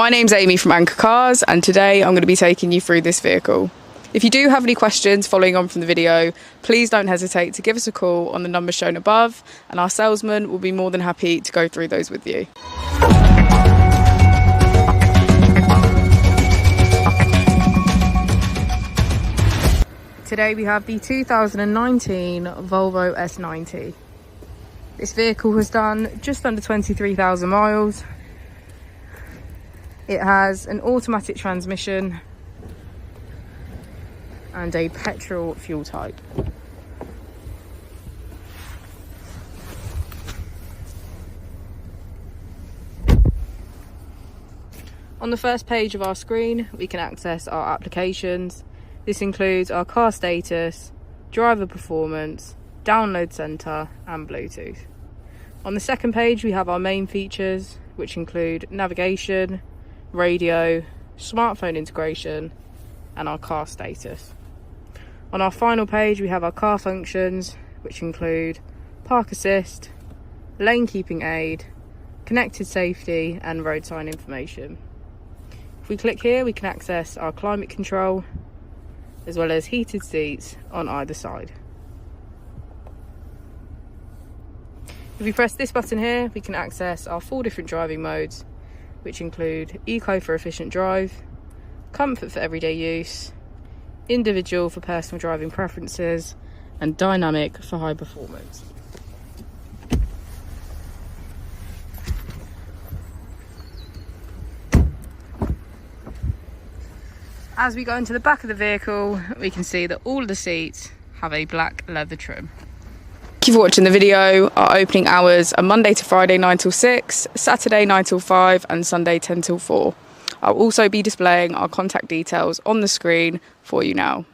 My name's Amy from Anchor Cars, and today I'm going to be taking you through this vehicle. If you do have any questions following on from the video, please don't hesitate to give us a call on the number shown above, and our salesman will be more than happy to go through those with you. Today we have the 2019 Volvo S90. This vehicle has done just under 23,000 miles. It has an automatic transmission and a petrol fuel type. On the first page of our screen, we can access our applications. This includes our car status, driver performance, download center, and Bluetooth. On the second page, we have our main features, which include navigation, radio, smartphone integration, and our car status. On our final page, we have our car functions, which include park assist, lane keeping aid, connected safety, and road sign information. If we click here, we can access our climate control, as well as heated seats on either side. If we press this button here, we can access our 4 different driving modes, which include Eco for efficient drive, Comfort for everyday use, Individual for personal driving preferences, and Dynamic for high performance. As we go into the back of the vehicle, we can see that all of the seats have a black leather trim. Thank you for watching the video. Our opening hours are Monday to Friday 9 till 6, Saturday 9 till 5, and Sunday 10 till 4. I'll also be displaying our contact details on the screen for you now.